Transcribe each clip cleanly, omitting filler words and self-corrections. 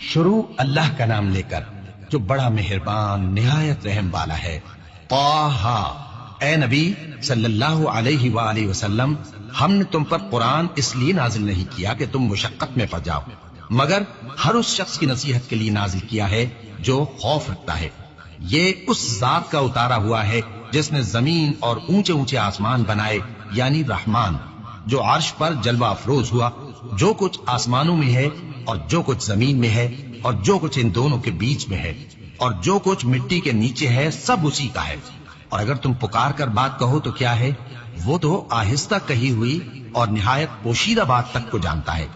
شروع اللہ کا نام لے کر جو بڑا مہربان نہایت رحم والا ہے۔ طٰہٰ، اے نبی صلی اللہ علیہ وآلہ وسلم، ہم نے تم پر قرآن اس لیے نازل نہیں کیا کہ تم مشقت میں پڑ جاؤ، مگر ہر اس شخص کی نصیحت کے لیے نازل کیا ہے جو خوف رکھتا ہے۔ یہ اس ذات کا اتارا ہوا ہے جس نے زمین اور اونچے اونچے آسمان بنائے، یعنی رحمان، جو عرش پر جلوہ افروز ہوا۔ جو کچھ آسمانوں میں ہے اور جو کچھ زمین میں ہے اور جو کچھ ان دونوں کے بیچ میں ہے اور جو کچھ مٹی کے نیچے ہے، سب اسی کا ہے۔ اور اگر تم پکار کر بات کہو تو کیا ہے، وہ تو آہستہ کہی ہوئی اور نہایت پوشیدہ بات تک کو جانتا ہے۔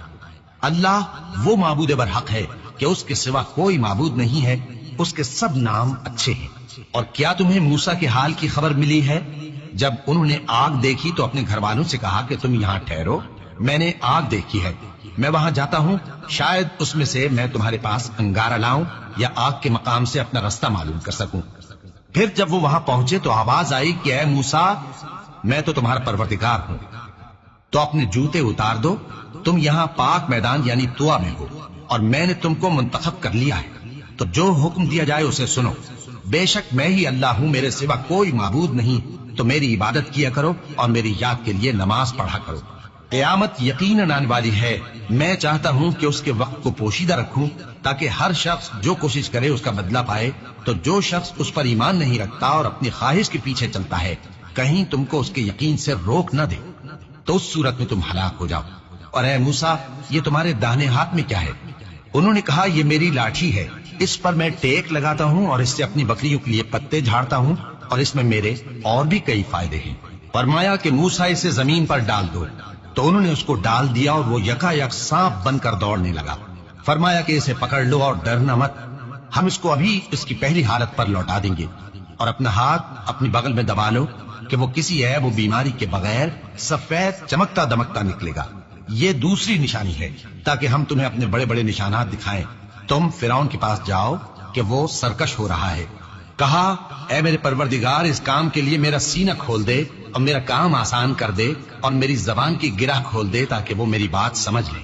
اللہ وہ معبود برحق ہے کہ اس کے سوا کوئی معبود نہیں ہے، اس کے سب نام اچھے ہیں۔ اور کیا تمہیں موسیٰ کے حال کی خبر ملی ہے؟ جب انہوں نے آگ دیکھی تو اپنے گھر والوں سے کہا کہ تم یہاں ٹھہرو، میں نے آگ دیکھی ہے، میں وہاں جاتا ہوں، شاید اس میں سے میں تمہارے پاس انگارہ لاؤں یا آگ کے مقام سے اپنا رستہ معلوم کر سکوں۔ پھر جب وہ وہاں پہنچے تو آواز آئی کہ اے موسیٰ، میں تو تمہارا پروردگار ہوں، تو اپنے جوتے اتار دو، تم یہاں پاک میدان یعنی طویٰ میں ہو، اور میں نے تم کو منتخب کر لیا ہے، تو جو حکم دیا جائے اسے سنو۔ بے شک میں ہی اللہ ہوں، میرے سوا کوئی معبود نہیں، تو میری عبادت کیا کرو اور میری یاد کے لیے نماز پڑھا کرو۔ قیامت یقیناً آنے والی ہے، میں چاہتا ہوں کہ اس کے وقت کو پوشیدہ رکھوں تاکہ ہر شخص جو کوشش کرے اس کا بدلہ پائے۔ تو جو شخص اس پر ایمان نہیں رکھتا اور اپنی خواہش کے پیچھے چلتا ہے، کہیں تم کو اس کے یقین سے روک نہ دے، تو اس صورت میں تم ہلاک ہو جاؤ۔ اور اے موسیٰ، یہ تمہارے داہنے ہاتھ میں کیا ہے؟ انہوں نے کہا یہ میری لاٹھی ہے، اس پر میں ٹیک لگاتا ہوں اور اس سے اپنی بکریوں کے لیے پتے جھاڑتا ہوں، اور اس میں میرے اور بھی کئی فائدے ہیں۔ فرمایا کہ موسیٰ اسے زمین پر ڈال دو، تو انہوں نے اس کو ڈال دیا اور وہ یکا یک سانپ بن کر دوڑنے لگا۔ فرمایا کہ اسے پکڑ لو اور ڈرنا مت، ہم اس کو ابھی اس کی پہلی حالت پر لوٹا دیں گے، اور اپنا ہاتھ اپنی بغل میں دبا لو کہ وہ کسی عیب و بیماری کے بغیر سفید چمکتا دمکتا نکلے گا۔ یہ دوسری نشانی ہے تاکہ ہم تمہیں اپنے بڑے بڑے نشانات دکھائیں۔ تم فرعون کے پاس جاؤ کہ وہ سرکش ہو رہا ہے۔ کہا اے میرے پروردگار، اس کام کے لیے میرا سینہ کھول دے اور میرا کام آسان کر دے، اور میری زبان کی گرہ کھول دے تاکہ وہ میری بات سمجھ لے،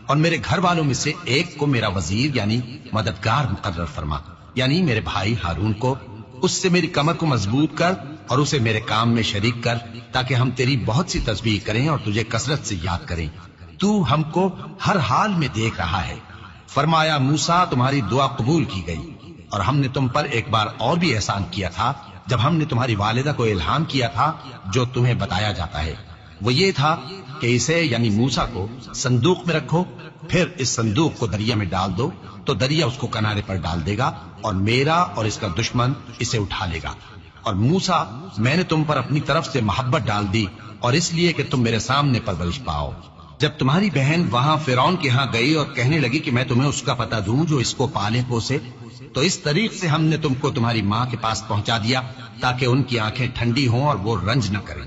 اور میرے گھر والوں میں سے ایک کو میرا وزیر یعنی مددگار مقرر فرما، یعنی میرے بھائی ہارون کو۔ اس سے میری کمر کو مضبوط کر اور اسے میرے کام میں شریک کر، تاکہ ہم تیری بہت سی تسبیح کریں اور تجھے کثرت سے یاد کریں۔ تو ہم کو ہر حال میں دیکھ رہا ہے۔ فرمایا موسیٰ، تمہاری دعا قبول کی گئی، اور ہم نے تم پر ایک بار اور بھی احسان کیا تھا جب ہم نے تمہاری والدہ کو الہام کیا تھا جو تمہیں بتایا جاتا ہے۔ وہ یہ تھا کہ اسے یعنی موسیٰ کو صندوق میں رکھو، پھر اس صندوق کو دریا میں ڈال دو، تو دریا اس کو کنارے پر ڈال دے گا، اور میرا اور اس کا دشمن اسے اٹھا لے گا۔ اور موسیٰ، میں نے تم پر اپنی طرف سے محبت ڈال دی، اور اس لیے کہ تم میرے سامنے پرورش پاؤ۔ جب تمہاری بہن وہاں فرعون کے ہاں گئی اور کہنے لگی کہ میں تمہیں اس کا پتہ دوں جو اس کو پالے پوسے، تو اس طریق سے ہم نے تم کو تمہاری ماں کے پاس پہنچا دیا تاکہ ان کی آنکھیں ٹھنڈی ہوں اور وہ رنج نہ کریں۔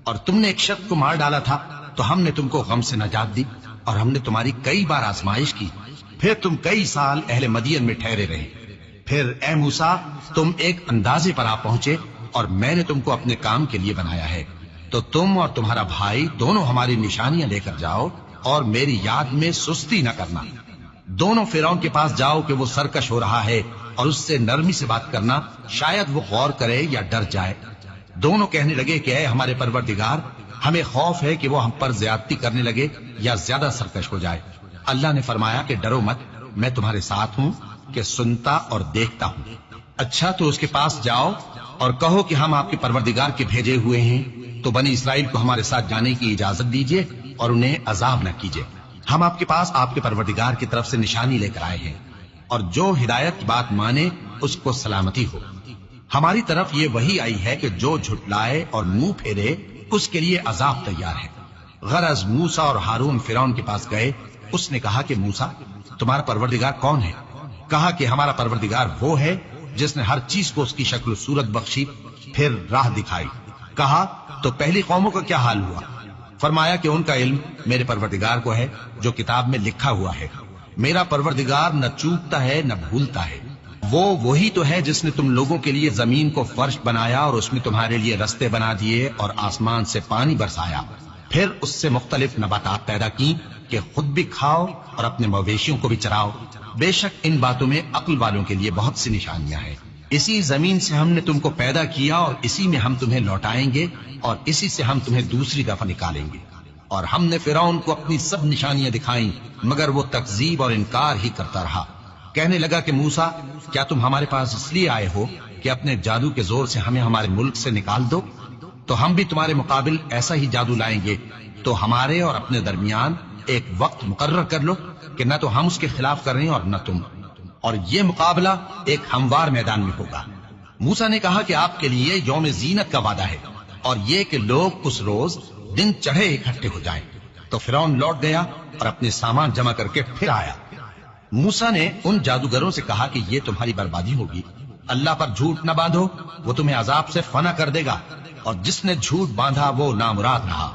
اور تم نے ایک شخص کو مار ڈالا تھا تو ہم نے تم کو غم سے نجات دی، اور ہم نے تمہاری کئی بار آزمائش کی، پھر تم کئی سال اہل مدین میں ٹھہرے رہے۔ پھر اے موسیٰ، تم ایک اندازے پر آ پہنچے، اور میں نے تم کو اپنے کام کے لیے بنایا ہے، تو تم اور تمہارا بھائی دونوں ہماری نشانیاں لے کر جاؤ، اور میری یاد میں سستی نہ کرنا۔ دونوں فرعون کے پاس جاؤ کہ وہ سرکش ہو رہا ہے، اور اس سے نرمی سے بات کرنا، شاید وہ غور کرے یا ڈر جائے۔ دونوں کہنے لگے کہ اے ہمارے پروردگار، ہمیں خوف ہے کہ وہ ہم پر زیادتی کرنے لگے یا زیادہ سرکش ہو جائے۔ اللہ نے فرمایا کہ ڈرو مت، میں تمہارے ساتھ ہوں کہ سنتا اور دیکھتا ہوں۔ اچھا تو اس کے پاس جاؤ اور کہو کہ ہم آپ کے پروردگار کے بھیجے ہوئے ہیں، تو بنی اسرائیل کو ہمارے ساتھ جانے کی اجازت دیجیے اور انہیں عذاب نہ کیجیے۔ ہم آپ کے پاس آپ کے پروردگار کی طرف سے نشانی لے کر آئے ہیں، اور جو ہدایت کی بات مانے اس کو سلامتی ہو۔ ہماری طرف یہ وحی آئی ہے کہ جو جھٹلائے اور منہ پھیرے اس کے لیے عذاب تیار ہے۔ غرض موسیٰ اور ہارون فرعون کے پاس گئے۔ اس نے کہا کہ موسیٰ، تمہارا پروردگار کون ہے؟ کہا کہ ہمارا پروردگار وہ ہے جس نے ہر چیز کو اس کی شکل و صورت بخشی، پھر راہ دکھائی۔ کہا تو پہلی قوموں کا کیا حال ہوا؟ فرمایا کہ ان کا علم میرے پروردگار کو ہے جو کتاب میں لکھا ہوا ہے۔ میرا پروردگار نہ چوکتا ہے نہ بھولتا ہے۔ وہ وہی تو ہے جس نے تم لوگوں کے لیے زمین کو فرش بنایا اور اس میں تمہارے لیے رستے بنا دیے اور آسمان سے پانی برسایا، پھر اس سے مختلف نباتات پیدا کی کہ خود بھی کھاؤ اور اپنے مویشیوں کو بھی چراؤ۔ بے شک ان باتوں میں عقل والوں کے لیے بہت سی نشانیاں ہیں۔ اسی زمین سے ہم نے تم کو پیدا کیا اور اسی میں ہم تمہیں لوٹائیں گے اور اسی سے ہم تمہیں دوسری دفعہ نکالیں گے۔ اور ہم نے فرعون کو اپنی سب نشانیاں دکھائیں مگر وہ تکذیب اور انکار ہی کرتا رہا۔ کہنے لگا کہ موسیٰ، کیا تم ہمارے پاس اس لیے آئے ہو کہ اپنے جادو کے زور سے ہمیں ہمارے ملک سے نکال دو؟ تو ہم بھی تمہارے مقابل ایسا ہی جادو لائیں گے، تو ہمارے اور اپنے درمیان ایک وقت مقرر کر لو کہ نہ تو ہم اس کے خلاف کر رہے ہیں اور نہ تم، اور یہ مقابلہ ایک ہموار میدان میں ہوگا۔ موسیٰ نے کہا کہ آپ کے لیے یوم زینت کا وعدہ ہے اور یہ کہ لوگ اس روز دن چڑھے اکٹھے ہو جائیں۔ تو فرعون لوٹ گیا اور اپنے سامان جمع کر کے پھر آیا۔ موسیٰ نے ان جادوگروں سے کہا کہ یہ تمہاری بربادی ہوگی، اللہ پر جھوٹ نہ باندھو، وہ تمہیں عذاب سے فنا کر دے گا، اور جس نے جھوٹ باندھا وہ نامراد رہا۔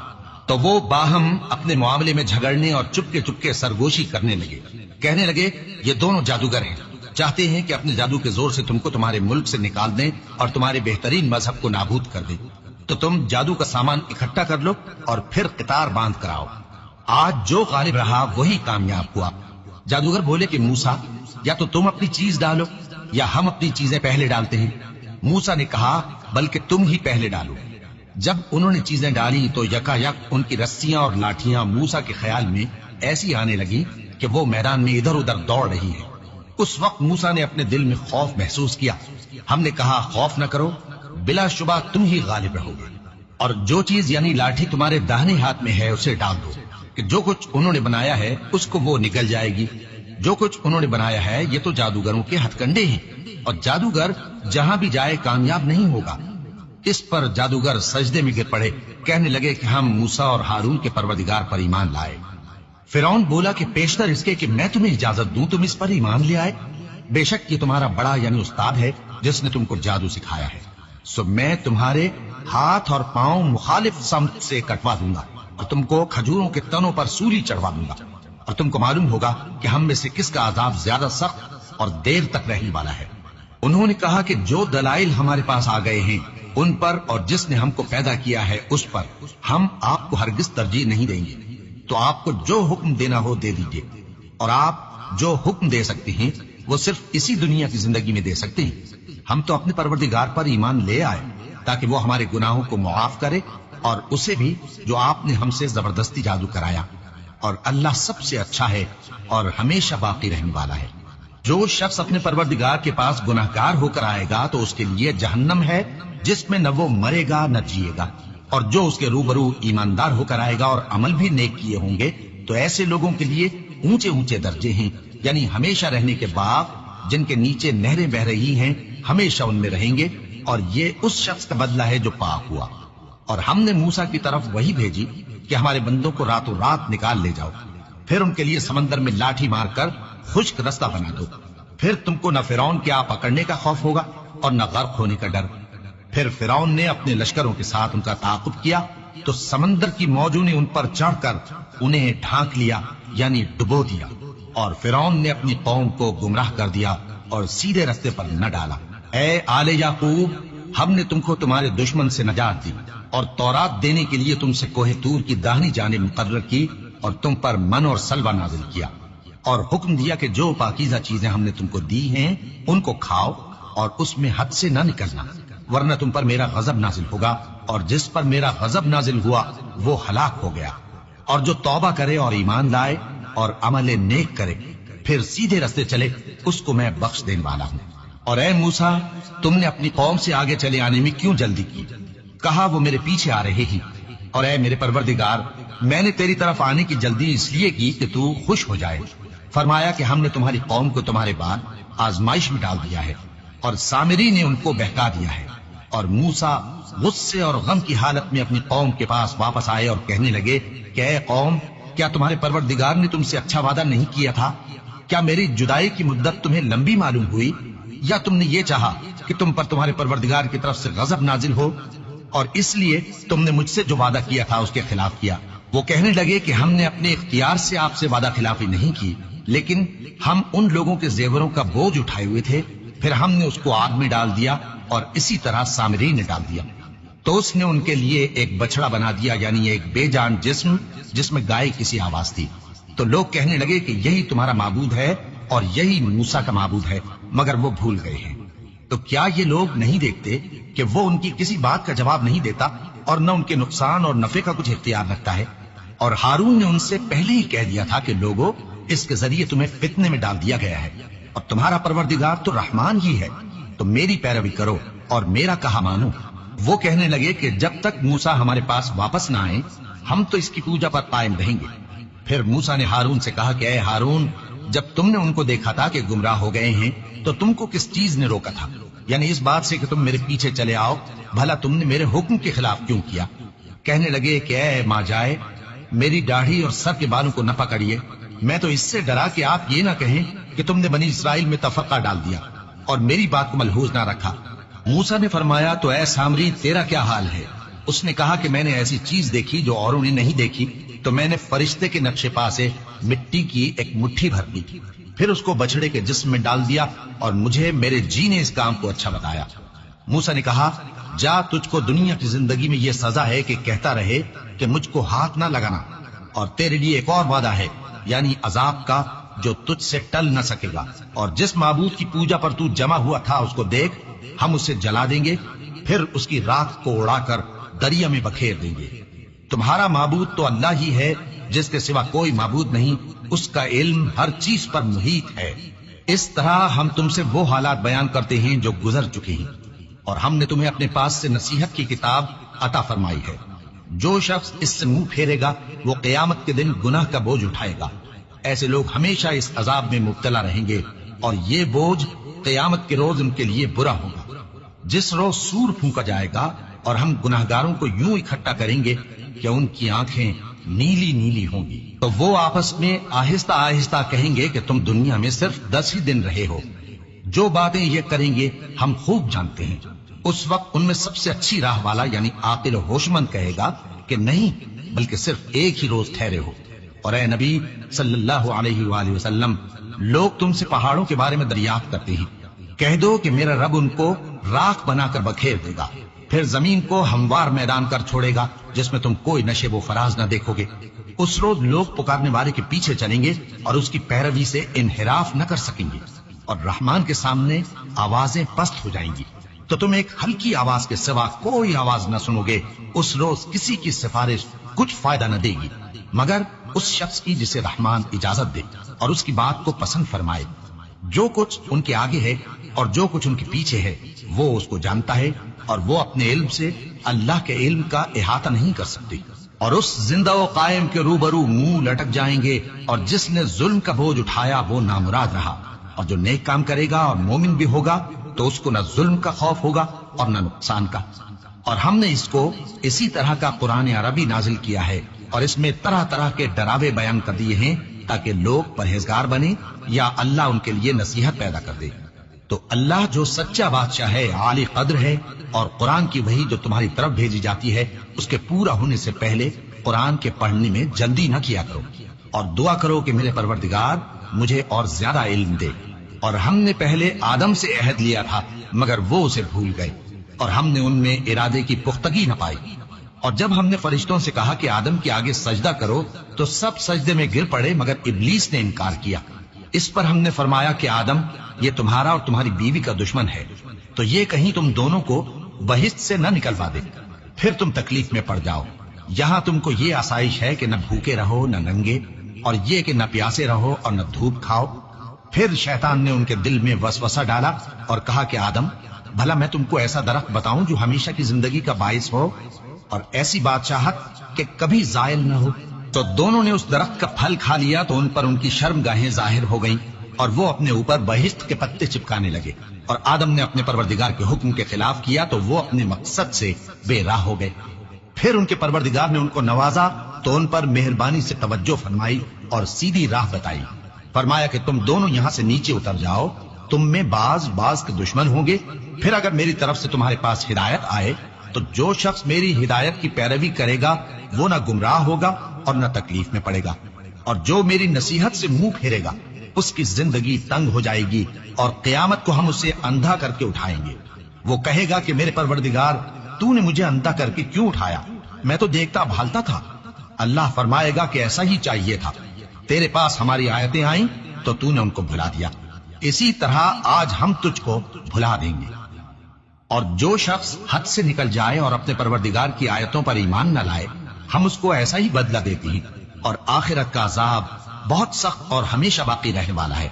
تو وہ باہم اپنے معاملے میں جھگڑنے اور چپکے چپکے سرگوشی کرنے لگے۔ کہنے لگے یہ دونوں جادوگر ہیں، چاہتے ہیں کہ اپنے جادو کے زور سے تم کو تمہارے ملک سے نکال دیں اور تمہارے بہترین مذہب کو نابود کر دیں۔ تو تم جادو کا سامان اکٹھا کر لو اور پھر قطار باندھ کر آؤ، آج جو غالب رہا وہی کامیاب ہوا۔ جادوگر بولے کہ موسیٰ، یا تو تم اپنی چیز ڈالو یا ہم اپنی چیزیں پہلے ڈالتے ہیں۔ موسیٰ نے کہا بلکہ تم ہی پہلے ڈالو۔ جب انہوں نے چیزیں ڈالی تو یکا یک ان کی رسیاں اور لاٹھیاں موسیٰ کے خیال میں ایسی آنے لگی کہ وہ میدان میں ادھر ادھر دوڑ رہی ہے۔ اس وقت موسیٰ نے اپنے دل میں خوف محسوس کیا۔ ہم نے کہا خوف نہ کرو، بلا شبہ تم ہی غالب رہو گے، اور جو چیز یعنی لاٹھی تمہارے داہنے ہاتھ میں ہے اسے ڈال دو کہ جو کچھ انہوں نے بنایا ہے اس کو وہ نگل جائے گی۔ جو کچھ انہوں نے بنایا ہے یہ تو جادوگروں کے ہتھ کنڈے ہیں، اور جادوگر جہاں بھی جائے کامیاب نہیں ہوگا۔ اس پر جادوگر سجدے میں گر پڑے، کہنے لگے کہ ہم موسیٰ اور ہارون کے پروردگار پر ایمان لائے۔ فرعون بولا کہ پیشتر اس کے کہ میں تمہیں اجازت دوں تم اس پر ایمان لے آئے، بے شک یہ تمہارا بڑا یعنی استاد ہے جس نے تم کو جادو سکھایا ہے، سو میں تمہارے ہاتھ اور پاؤں مخالف سمت سے کٹوا دوں گا اور تم کو کھجوروں کے تنوں پر سولی چڑھوا دوں گا، اور تم کو معلوم ہوگا کہ ہم میں سے کس کا عذاب زیادہ سخت اور دیر تک رہنے والا ہے۔ انہوں نے کہا کہ جو دلائل ہمارے پاس آ گئے ہیں ان پر اور جس نے ہم کو پیدا کیا ہے اس پر ہم آپ کو ہرگز ترجیح نہیں دیں گے، تو آپ کو جو حکم دینا ہو دے دیجیے، اور آپ جو حکم دے سکتے ہیں وہ صرف اسی دنیا کی زندگی میں دے سکتے ہیں۔ ہم تو اپنے پروردگار پر ایمان لے آئے تاکہ وہ ہمارے گناہوں کو معاف کرے، اور اسے بھی جو آپ نے ہم سے زبردستی جادو کرایا، اور اللہ سب سے اچھا ہے اور ہمیشہ باقی رہنے والا ہے۔ جو شخص اپنے پروردگار کے پاس گناہگار ہو کر آئے گا تو اس کے لیے جہنم ہے جس میں نہ وہ مرے گا نہ جیے گا، اور جو اس کے روبرو ایماندار ہو کر آئے گا اور عمل بھی نیک کیے ہوں گے تو ایسے لوگوں کے لیے اونچے اونچے درجے ہیں، یعنی ہمیشہ رہنے کے باغ جن کے نیچے نہریں بہ رہی ہیں، ہمیشہ ان میں رہیں گے، اور یہ اس شخص کا بدلہ ہے جو پاک ہوا۔ اور ہم نے موسیٰ کی طرف وہی بھیجی کہ ہمارے بندوں کو راتوں رات نکال لے جاؤ، پھر ان کے لیے سمندر میں لاٹھی مار کر خشک رستہ بنا دو، پھر تم کو نہ فرعون کے آ پکڑنے کا خوف ہوگا اور نہ غرق ہونے کا ڈر۔ پھر فرعون نے اپنے لشکروں کے ساتھ ان کا تعاقب کیا تو سمندر کی موجوں نے ان پر چڑھ کر انہیں ڈھانک لیا یعنی ڈبو دیا، اور فرعون نے اپنی قوم کو گمراہ کر دیا اور سیدھے رستے پر نہ ڈالا۔ اے آل یعقوب، ہم نے تم کو تمہارے دشمن سے نجات دی اور تورات دینے کے لیے تم سے کوہ طور کی داہنی جانب مقرر کی، اور تم پر من اور سلوہ نازل کیا، اور حکم دیا کہ جو پاکیزہ چیزیں ہم نے تم کو دی ہیں ان کو کھاؤ اور اس میں حد سے نہ نکلنا، ورنہ تم پر میرا غضب نازل ہوگا، اور جس پر میرا غضب نازل ہوا وہ ہلاک ہو گیا۔ اور جو توبہ کرے اور ایمان لائے اور عمل نیک کرے پھر سیدھے رستے چلے اس کو میں بخش دینے والا ہوں۔ اور اے موسیٰ، تم نے اپنی قوم سے آگے چلے آنے میں کیوں جلدی کی؟ کہا وہ میرے پیچھے آ رہے ہیں۔ اور اے میرے پروردگار، میں نے تیری طرف آنے کی جلدی اس لیے کی کہ تو خوش ہو جائے۔ فرمایا کہ ہم نے تمہاری قوم کو تمہارے بعد آزمائش میں ڈال دیا ہے، اور سامری نے ان کو بہکا دیا ہے۔ اور موسیٰ غصے اور غم کی حالت میں اپنی قوم کے پاس واپس آئے اور کہنے لگے کہ اے قوم، کیا تمہارے پروردگار نے تم سے اچھا وعدہ نہیں کیا تھا؟ کیا میری جدائی کی مدت تمہیں لمبی معلوم ہوئی، یا تم نے یہ چاہا کہ تم پر تمہارے پروردگار کی طرف سے غضب نازل ہو، اور اس لیے تم نے مجھ سے جو وعدہ کیا تھا اس کے خلاف کیا؟ وہ کہنے لگے کہ ہم نے اپنے اختیار سے آپ سے وعدہ خلافی نہیں کی، لیکن ہم ان لوگوں کے زیوروں کا بوجھ اٹھائے ہوئے تھے، پھر ہم نے اس کو آگ میں ڈال دیا، اور اسی طرح سامری نے ڈال دیا۔ تو اس نے ان کے لیے ایک بچڑا بنا دیا، یعنی ایک بے جان جسم جس میں گائے کسی آواز تھی۔ تو لوگ کہنے لگے کہ یہی تمہارا معبود ہے اور یہی موسیٰ کا معبود ہے، مگر وہ بھول گئے ہیں۔ تو کیا یہ لوگ نہیں دیکھتے کہ وہ ان کی کسی بات کا جواب نہیں دیتا اور نہ ان کے نقصان اور نفع کا کچھ اختیار رکھتا ہے؟ اور ہارون نے ان سے پہلے ہی کہہ دیا تھا کہ لوگوں، اس کے ذریعے تمہیں فتنے میں ڈال دیا گیا ہے، اور تمہارا پروردگار تو رحمان ہی ہے، تو میری پیروی کرو اور میرا کہا مانو۔ وہ کہنے لگے کہ جب تک موسیٰ ہمارے پاس واپس نہ آئے ہم تو اس کی پوجا پر قائم رہیں گے۔ پھر موسیٰ نے ہارون سے کہا کہ اے ہارون، جب تم نے ان کو دیکھا تھا کہ گمراہ ہو گئے ہیں تو تم کو کس چیز نے روکا تھا؟ یعنی اس بات سے کہ تم میرے پیچھے چلے آؤ، بھلا تم نے میرے حکم کے خلاف کیوں کیا؟ کہنے لگے کہ اے ماں جائے، میری داڑھی اور سر کے بالوں کو نہ پکڑیے، میں تو اس سے ڈرا کہ آپ یہ نہ کہیں کہ تم نے بنی اسرائیل میں تفرقہ ڈال دیا اور میری بات کو ملحوظ نہ رکھا۔ موسیٰ نے فرمایا تو اے سامری، تیرا کیا حال ہے؟ اس نے کہا کہ میں نے ایسی چیز دیکھی جو اوروں نے نہیں دیکھی، تو میں نے فرشتے کے نقش پا سے مٹی کی ایک مٹھی بھر دی، پھر اس کو بچڑے کے جسم میں ڈال دیا اور مجھے میرے جی نے اس کام کو اچھا بتایا۔ موسیٰ نے کہا جا، تجھ کو دنیا کی زندگی میں یہ سزا ہے کہ کہتا رہے کہ مجھ کو ہاتھ نہ لگانا، اور تیرے لیے ایک اور وعدہ ہے، یعنی عذاب کا جو تجھ سے ٹل نہ سکے گا، اور جس معبود کی پوجا پر تو جمع ہوا تھا اس کو دیکھ، ہم اسے جلا دیں گے، پھر اس کی راکھ کو اڑا کر دریا میں بکھیر دیں گے۔ تمہارا معبود تو اللہ ہی ہے، جس کے سوا کوئی معبود نہیں، اس کا علم ہر چیز پر محیط ہے۔ اس طرح ہم تم سے وہ حالات بیان کرتے ہیں جو گزر چکے ہیں، اور ہم نے تمہیں اپنے پاس سے نصیحت کی کتاب عطا فرمائی ہے۔ جو شخص اس سے منہ پھیرے گا وہ قیامت کے دن گناہ کا بوجھ اٹھائے گا۔ ایسے لوگ ہمیشہ اس عذاب میں مبتلا رہیں گے، اور یہ بوجھ قیامت کے روز ان کے لیے برا ہوگا۔ جس روز سور پھونکا جائے گا اور ہم گناہگاروں کو یوں اکٹھا کریں گے کہ ان کی آنکھیں نیلی نیلی ہوں گی، تو وہ آپس میں آہستہ آہستہ کہیں گے کہ تم دنیا میں صرف 10 ہی دن رہے ہو۔ جو باتیں یہ کریں گے ہم خوب جانتے ہیں۔ اس وقت ان میں سب سے اچھی راہ والا یعنی عاقل و ہوشمند کہے گا کہ نہیں، بلکہ صرف ایک ہی روز ٹھہرے ہو۔ اور اے نبی صلی اللہ علیہ وآلہ وسلم، لوگ تم سے پہاڑوں کے بارے میں دریافت کرتے ہیں، کہہ دو کہ میرا رب ان کو راکھ بنا کر بکھیر دے گا، پھر زمین کو ہموار میدان کر چھوڑے گا جس میں تم کوئی نشیب و فراز نہ دیکھو گے۔ اس روز لوگ پکارنے والے کے پیچھے چلیں گے اور اس کی پیروی سے انحراف نہ کر سکیں گے، اور رحمان کے سامنے آوازیں پست ہو جائیں گی، تو تم ایک ہلکی آواز کے سوا کوئی آواز نہ سنو گے۔ اس روز کسی کی سفارش کچھ فائدہ نہ دے گی مگر اس شخص کی جسے رحمان اجازت دے اور اس کی بات کو پسند فرمائے۔ جو کچھ ان کے آگے ہے اور جو کچھ ان کے پیچھے ہے وہ اس کو جانتا ہے، اور وہ اپنے علم سے اللہ کے علم کا احاطہ نہیں کر سکتی۔ اور اس زندہ و قائم کے روبرو منہ لٹک جائیں گے، اور جس نے ظلم کا بوجھ اٹھایا وہ نامراد رہا، اور جو نیک کام کرے گا اور مومن بھی ہوگا تو اس کو نہ ظلم کا خوف ہوگا اور نہ نقصان کا۔ اور ہم نے اس کو اسی طرح کا قرآن عربی نازل کیا ہے، اور اس میں طرح طرح کے ڈراوے بیان کر دیے ہیں تاکہ لوگ پرہیزگار بنے یا اللہ ان کے لیے نصیحت پیدا کر دے۔ تو اللہ جو سچا بادشاہ ہے، عالی قدر ہے، اور قرآن کی وحی جو تمہاری طرف بھیجی جاتی ہے اس کے پورا ہونے سے پہلے قرآن کے پڑھنے میں جلدی نہ کیا کرو، اور دعا کرو کہ میرے پروردگار مجھے اور زیادہ علم دے۔ اور ہم نے پہلے آدم سے عہد لیا تھا مگر وہ اسے بھول گئے، اور ہم نے ان میں ارادے کی پختگی نہ پائی۔ اور جب ہم نے فرشتوں سے کہا کہ آدم کے آگے سجدہ کرو تو سب سجدے میں گر پڑے مگر ابلیس نے انکار کیا۔ اس پر ہم نے فرمایا کہ آدم، یہ تمہارا اور تمہاری بیوی کا دشمن ہے، تو یہ کہیں تم دونوں کو بہشت سے نہ نکلوا دے، پھر تم تکلیف میں پڑ جاؤ۔ یہاں تم کو یہ آسائش ہے کہ نہ بھوکے رہو نہ ننگے، اور یہ کہ نہ پیاسے رہو اور نہ دھوپ کھاؤ۔ پھر شیطان نے ان کے دل میں وسوسہ ڈالا اور کہا کہ آدم، بھلا میں تم کو ایسا درخت بتاؤں جو ہمیشہ کی زندگی کا باعث ہو اور ایسی بادشاہت کہ کبھی زائل نہ ہو؟ تو دونوں نے اس درخت کا پھل کھا لیا تو ان پر ان کی شرمگاہیں ظاہر ہو گئیں، اور وہ اپنے اوپر بہشت کے پتے چپکانے لگے۔ اور آدم نے اپنے پروردگار کے حکم کے خلاف کیا تو وہ اپنے مقصد سے بے راہ ہو گئے۔ پھر ان کے پروردگار نے ان کو نوازا تو ان پر مہربانی سے توجہ فرمائی اور سیدھی راہ بتائی۔ فرمایا کہ تم دونوں یہاں سے نیچے اتر جاؤ، تم میں بعض کے دشمن ہوں گے، پھر اگر میری طرف سے تمہارے پاس ہدایت آئے تو جو شخص میری ہدایت کی پیروی کرے گا وہ نہ گمراہ ہوگا اور نہ تکلیف میں پڑے گا، اور جو میری نصیحت سے منہ پھیرے گا اس کی زندگی تنگ ہو جائے گی، اور قیامت کو ہم اسے اندھا کر کے اٹھائیں گے۔ وہ کہے گا کہ میرے پروردگار، تو نے مجھے اندھا کر کے کیوں اٹھایا؟ میں تو دیکھتا بھالتا تھا۔ اللہ فرمائے گا کہ ایسا ہی چاہیے تھا، تیرے پاس ہماری آیتیں آئیں تو تو نے ان کو بھلا دیا، اسی طرح آج ہم تجھ کو بھلا دیں گے۔ اور جو شخص حد سے نکل جائے اور اپنے پروردگار کی آیتوں پر ایمان نہ لائے، ہم اس کو ایسا ہی بدلہ دیتے ہیں، اور آخرت کا عذاب بہت سخت اور ہمیشہ باقی رہنے والا ہے۔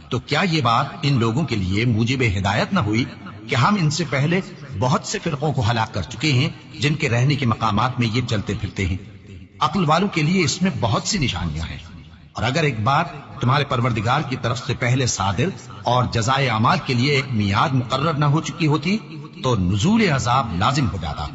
تو کیا یہ بات ان لوگوں کے لیے موجب ہدایت نہ ہوئی کہ ہم ان سے پہلے بہت سے فرقوں کو ہلاک کر چکے ہیں جن کے رہنے کے مقامات میں یہ چلتے پھرتے ہیں؟ عقل والوں کے لیے اس میں بہت سی نشانیاں ہیں۔ اور اگر ایک بات تمہارے پروردگار کی طرف سے پہلے صادر اور جزائے اعمال کے لیے ایک میعاد مقرر نہ ہو چکی ہوتی تو نزول عذاب لازم ہو جاتا۔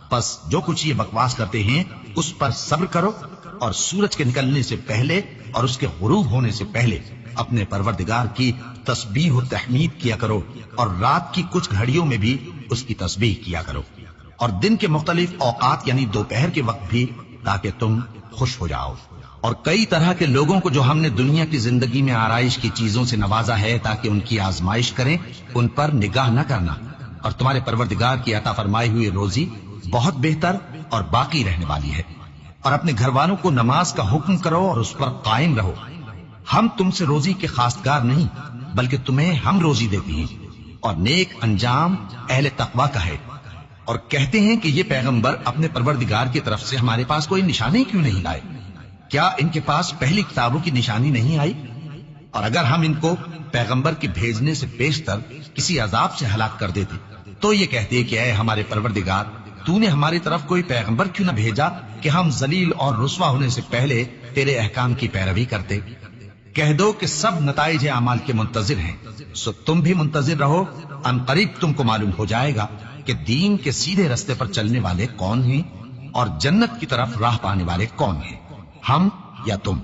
پس جو کچھ یہ بکواس کرتے ہیں اس پر صبر کرو، اور سورج کے نکلنے سے پہلے اور اس کے غروب ہونے سے پہلے اپنے پروردگار کی تسبیح و تحمید کیا کرو، اور رات کی کچھ گھڑیوں میں بھی اس کی تسبیح کیا کرو، اور دن کے مختلف اوقات یعنی دوپہر کے وقت بھی، تاکہ تم خوش ہو جاؤ۔ اور کئی طرح کے لوگوں کو جو ہم نے دنیا کی زندگی میں آرائش کی چیزوں سے نوازا ہے تاکہ ان کی آزمائش کریں، ان پر نگاہ نہ کرنا، اور تمہارے پروردگار کی عطا فرمائی ہوئی روزی بہت بہتر اور باقی رہنے والی ہے۔ اور اپنے گھر والوں کو نماز کا حکم کرو اور اس پر قائم رہو۔ ہم تم سے روزی کے خواستگار نہیں، بلکہ تمہیں ہم روزی دیتے ہیں، اور نیک انجام اہل تقوی کا ہے۔ اور کہتے ہیں کہ یہ پیغمبر اپنے پروردگار کی طرف سے ہمارے پاس کوئی نشانی کیوں نہیں لائے؟ کیا ان کے پاس پہلی کتابوں کی نشانی نہیں آئی؟ اور اگر ہم ان کو پیغمبر کے بھیجنے سے بیشتر کسی عذاب سے ہلاک کر دیتے تو یہ کہتے کہ اے ہمارے پروردگار، تو نے ہماری طرف کوئی پیغمبر کیوں نہ بھیجا کہ ہم ذلیل اور رسوا ہونے سے پہلے تیرے احکام کی پیروی کرتے۔ کہہ دو کہ سب نتائج اعمال کے منتظر ہیں، سو تم بھی منتظر رہو، ان قریب تم کو معلوم ہو جائے گا کہ دین کے سیدھے رستے پر چلنے والے کون ہیں اور جنت کی طرف راہ پانے والے کون ہیں، ہم یا تم۔